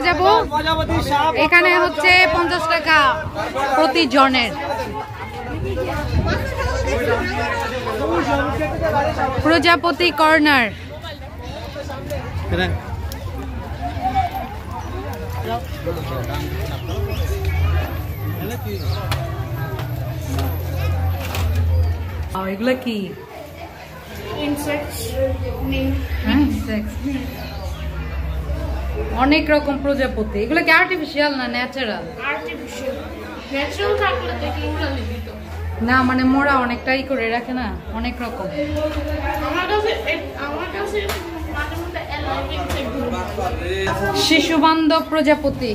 যাব। এখানে হচ্ছে 50 টাকা প্রতি জনের। প্রজাপতি কর্নার। এগুলা কি? অনেক রকম প্রজাপতি। এগুলো কি আর্টিফিশিয়াল না ন্যাচারাল? না মানে মোরা অনেকটাই করে রাখে না, অনেক রকম। শিশু বান্ধব প্রজাপতি।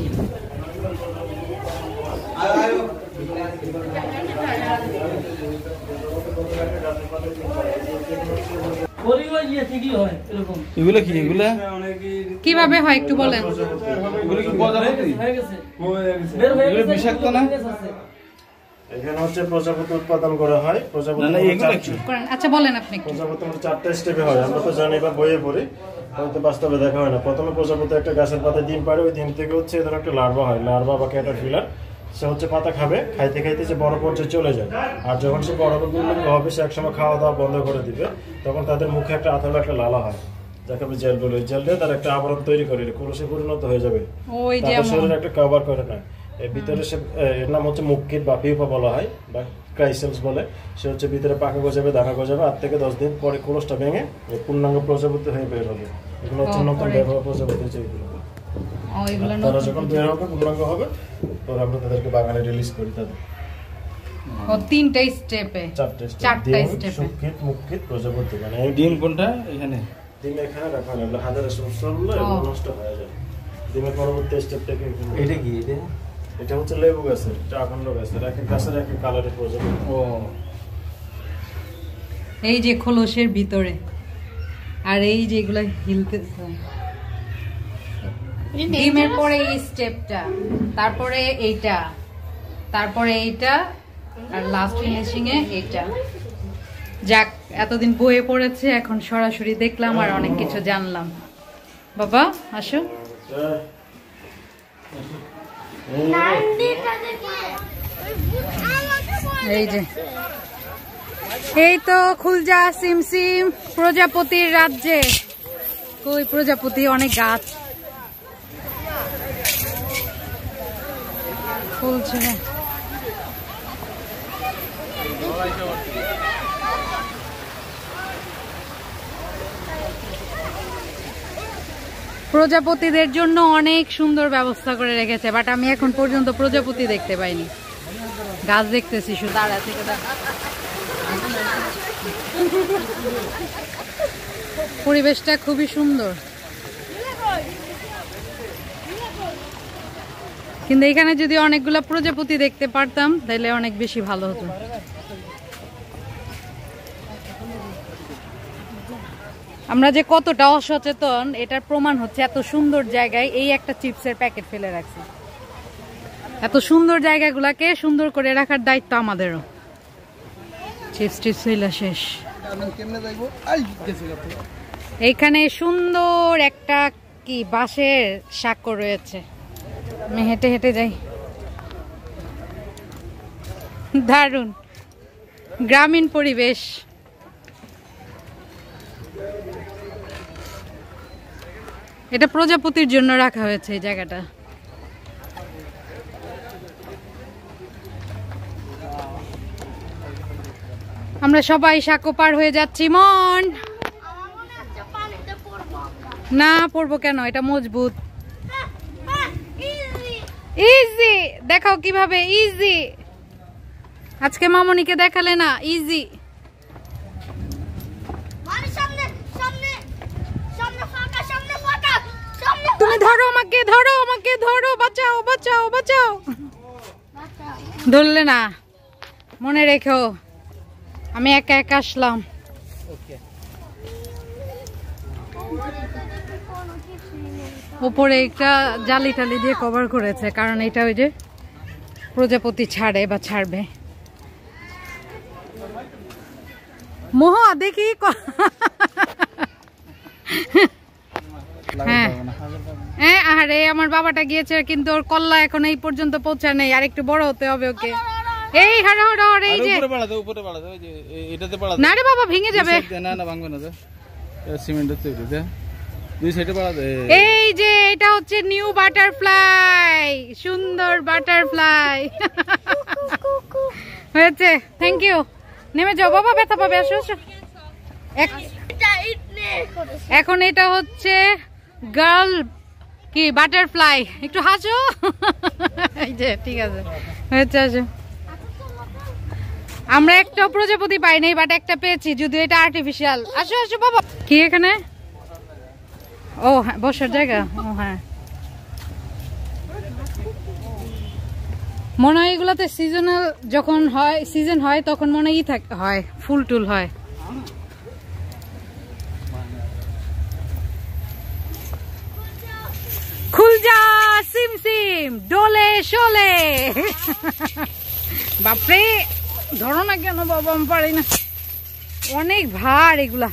কিভাবে হয় একটু বলেন। বিষাক্ত না? এখানে হচ্ছে প্রজাপতি উৎপাদন করা হয়। প্রজাপতি আচ্ছা বলেন আপনি। প্রজাপতি 4টা স্টেপে হয়, আমরা তো জানি বা বইয়ে পড়ি, হয়তো বাস্তবে দেখা হয় না। প্রথমে প্রজাপতি একটা গাছের পাতায় ডিম পাড়ে, ওই ডিম থেকে হচ্ছে এদের একটা লার্ভা হয়, লার্ভা বা ক্যাটারপিলার। সে হচ্ছে পাতা খাবে, খাইতে খাইতে যে বড় পর্যায়ে চলে যায়। আর যখন সে বড় পূর্ণাঙ্গ হবে, সে একসময় খাওয়া দাওয়া বন্ধ করে দিবে, তখন তাদের মুখে একটা আঠালো একটা লালা হয়, যাকে আমি জেল বলি। ওই জেল দিয়ে তার একটা আবরণ তৈরি করে কলসে পরিণত হয়ে যাবে, তাদের শরীরে একটা কভার করে নেয়। এর ভিতরে সে, এর নাম হচ্ছে মুক্কিট বা পিউপা বলা হয়, বা ক্রাইসেলস বলে। সে হচ্ছে ভিতরে পাকা গজাবে, দানা গজাবে। 8 থেকে 10 দিন পরে কলসটা ভেঙে পূর্ণাঙ্গ প্রজাপতি হয়ে বের হবে। এগুলো হচ্ছে নতুন ব্যবহার প্রজাপতি। তারা যখন বের হবে, পূর্ণাঙ্গ হবে, তখন আমরা তাদেরকে বাগানে রিলিজ করি। তাদের 3টা স্টেপে, 4টা স্টেপে সুকিট, মুক্কিট, প্রজাপতি। মানে ডিম কোনটা? এখানে ডিম এখানে রাখা না, হাজারে সমস্যা নষ্ট হয়ে যায়। ডিমের পরবর্তী স্টেপটাকে এটা কি? এটা হচ্ছে লেবু গাছের, এটা আখন্ড গাছের, এক এক গাছের এক এক কালারের প্রজাপতি। ও, এই যে খোলসের ভিতরে, আর এই যেগুলা হিলতেছে। ডিমের পরে এই স্টেপটা, তারপরে এইটা, তারপরে এইটা, আর লাস্ট ফিনিশিং এ এইটা। যাক, এতদিন বইয়ে পড়েছে, এখন সরাসরি দেখলাম আর অনেক কিছু জানলাম। বাবা আসো। এই যে, এই তো খুলজা সিমসিম প্রজাপতির রাজ্যে। কই প্রজাপতি? অনেক গাছ ফুলছে। প্রজাপতিদের জন্য অনেক সুন্দর ব্যবস্থা করে রেখেছে, বাট আমি এখন পর্যন্ত প্রজাপতি দেখতে পাইনি। গাছ দেখতেছি শুধু। দাঁড়া থেকে পরিবেশটা খুবই সুন্দর, কিন্তু এখানে যদি অনেকগুলা প্রজাপতি দেখতে পারতাম তাহলে অনেক বেশি ভালো হতো। আমরা যে কতটা অসচেতন এটার প্রমাণ হচ্ছে এত সুন্দর জায়গায় এই একটা চিপসের প্যাকেট ফেলে রাখছি। এত সুন্দর জায়গাগুলাকে সুন্দর করে রাখার দায়িত্ব আমাদেরও। চিপস টিপস হইলা শেষ। এইখানে সুন্দর একটা কি বাঁশের সাঁকো রয়েছে, আমি হেঁটে হেঁটে যাই। দারুণ গ্রামীণ পরিবেশ। এটা প্রজাপতির জন্য রাখা হয়েছে এই জায়গাটা। আমরা সবাই সাঁকো পার হয়ে যাচ্ছি। মন না, পড়বো কেন? এটা মজবুত। ইজি দেখাও কিভাবে ইজি। আজকে মামনিকে দেখালে না ইজি। তুমি ধরো আমাকে, ধরো আমাকে, ধরো, বাঁচাও বাঁচাও বাঁচাও। ধরলে না, মনে রেখো আমি একা একা আসলাম। উপরে একটা জালি টালি দিয়ে কভার করেছে, কারণ এটা ওই যে প্রজাপতি ছাড়ে বা ছাড়বে। মোহ দেখি হ্যাঁ আরে আমার বাবাটা গিয়েছে কিন্তু ওর কল্লা এখন এই পর্যন্ত পৌঁছায় নাই, আর একটু বড় হতে হবে ওকে। এই হাড় হাড় হাড়, এই যে উপরে বাড়াতে ওই যে এটাতে বাড়াতে না রে বাবা, ভেঙে যাবে। না না ভাঙবে না, সিমেন্টের তৈরি দে, দুই সাইডে বাড়াতে। এই যে এটা হচ্ছে নিউ বাটারফ্লাই, সুন্দর বাটারফ্লাই হয়েছে। থ্যাংক ইউ, নেমে যাও বাবা, ব্যথা পাবে। আসো আসো। এখন এটা হচ্ছে গার্ল কি বাটারফ্লাই, একটু হাসো। এই যে ঠিক আছে হয়েছে, আসো। আমরা একটা প্রজাপতি পাই নাই, বাট একটা পেয়েছি, যদিও এটা আর্টিফিশিয়াল। আসো আসো বাবা। কি এখানে? ও হ্যাঁ, বসার জায়গা। ও হ্যাঁ, মনে হয় এগুলোতে সিজনাল যখন হয়, সিজন হয় তখন মনে হয় ফুল টুল হয়। খুল যা সিম সিম, ডোলে শোলে। বাপরে, ধরো না কেন বাবা, আমি পারি না, অনেক ভার এগুলা।